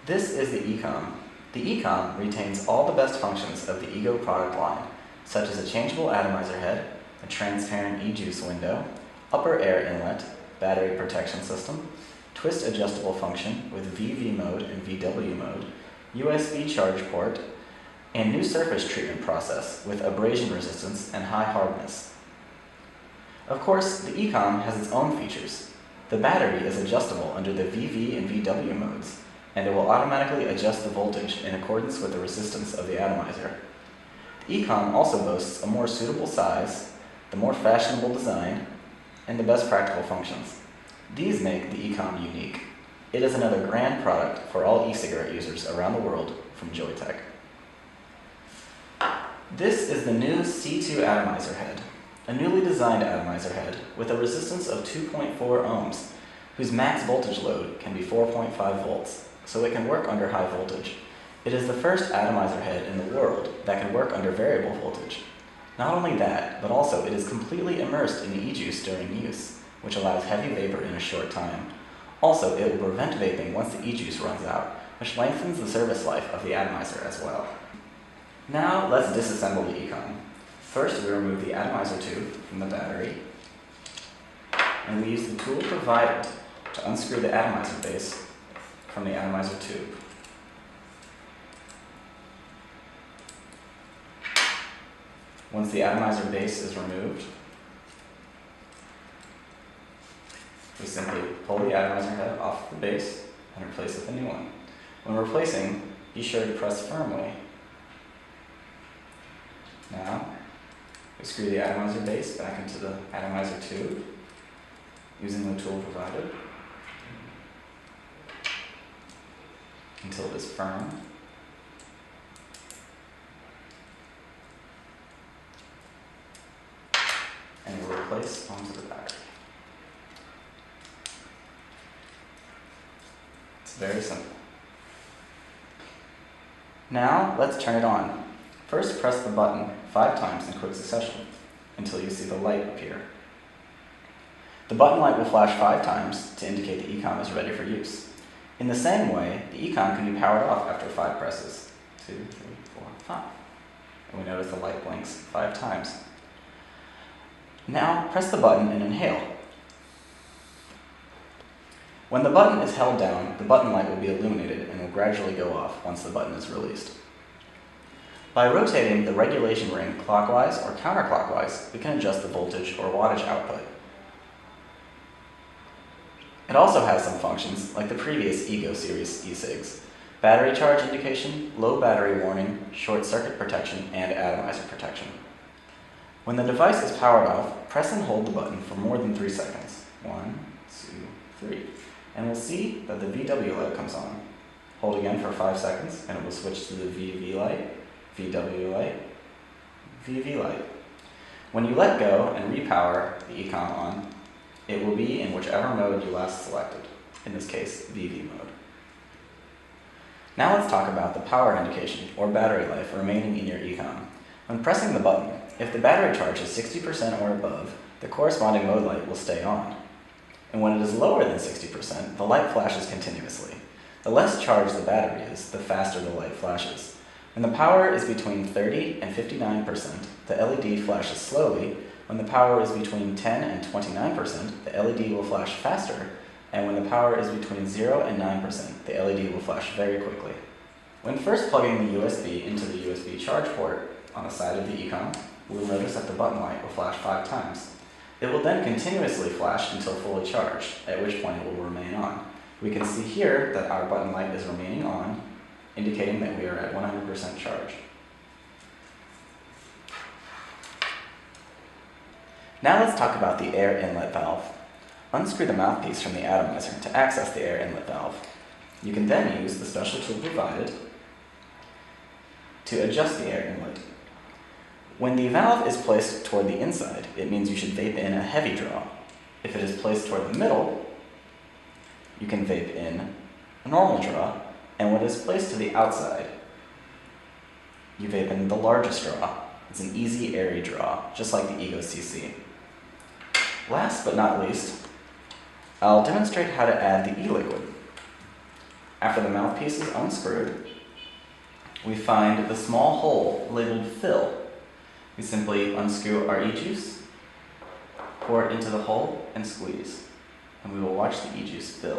This is the ECOM. The ECOM retains all the best functions of the EGO product line, such as a changeable atomizer head, a transparent e-juice window, upper air inlet, battery protection system, twist adjustable function with VV mode and VW mode, USB charge port, and new surface treatment process with abrasion resistance and high hardness. Of course, the ECOM has its own features. The battery is adjustable under the VV and VW modes, and it will automatically adjust the voltage in accordance with the resistance of the atomizer. The ECOM also boasts a more suitable size, the more fashionable design, and the best practical functions. These make the ECOM unique. It is another grand product for all e-cigarette users around the world from JOYETECH. This is the new C2 atomizer head, a newly designed atomizer head with a resistance of 2.4 ohms, whose max voltage load can be 4.5 volts, so it can work under high voltage. It is the first atomizer head in the world that can work under variable voltage. Not only that, but also it is completely immersed in e-juice during use, which allows heavy vapor in a short time. Also, it will prevent vaping once the e-juice runs out, which lengthens the service life of the atomizer as well. Now, let's disassemble the ECOM. First, we remove the atomizer tube from the battery, and we use the tool provided to unscrew the atomizer base from the atomizer tube. Once the atomizer base is removed, we simply pull the atomizer head off the base and replace it with a new one. When replacing, be sure to press firmly. Now, we screw the atomizer base back into the atomizer tube using the tool provided until it is firm. And it will replace onto the battery. It's very simple. Now, let's turn it on. First, press the button 5 times in quick succession until you see the light appear. The button light will flash 5 times to indicate the ECOM is ready for use. In the same way, the ECOM can be powered off after 5 presses. 2, 3, 4, 5. And we notice the light blinks 5 times. Now, press the button and inhale. When the button is held down, the button light will be illuminated and will gradually go off once the button is released. By rotating the regulation ring clockwise or counterclockwise, we can adjust the voltage or wattage output. It also has some functions like the previous EGO series e-cigs: battery charge indication, low battery warning, short circuit protection, and atomizer protection. When the device is powered off, press and hold the button for more than 3 seconds. 1, 2, 3. And we'll see that the VW light comes on. Hold again for 5 seconds and it will switch to the VV light, VW light, VV light. When you let go and repower the ECOM on, it will be in whichever mode you last selected, in this case, VV mode. Now let's talk about the power indication, or battery life, remaining in your ECOM. When pressing the button, if the battery charge is 60% or above, the corresponding mode light will stay on. And when it is lower than 60%, the light flashes continuously. The less charged the battery is, the faster the light flashes. When the power is between 30 and 59%, the LED flashes slowly. When the power is between 10 and 29%, the LED will flash faster. And when the power is between 0 and 9%, the LED will flash very quickly. When first plugging the USB into the USB charge port on the side of the ECOM, we will notice that the button light will flash 5 times. It will then continuously flash until fully charged, at which point it will remain on. We can see here that our button light is remaining on, indicating that we are at 100% charge. Now let's talk about the air inlet valve. Unscrew the mouthpiece from the atomizer to access the air inlet valve. You can then use the special tool provided to adjust the air inlet. When the valve is placed toward the inside, it means you should vape in a heavy draw. If it is placed toward the middle, you can vape in a normal draw, and when it is placed to the outside, you vape in the largest draw. It's an easy, airy draw, just like the EGO CC. Last but not least, I'll demonstrate how to add the e-liquid. After the mouthpiece is unscrewed, we find the small hole labeled fill. We simply unscrew our e-juice, pour it into the hole, and squeeze. And we will watch the e-juice fill.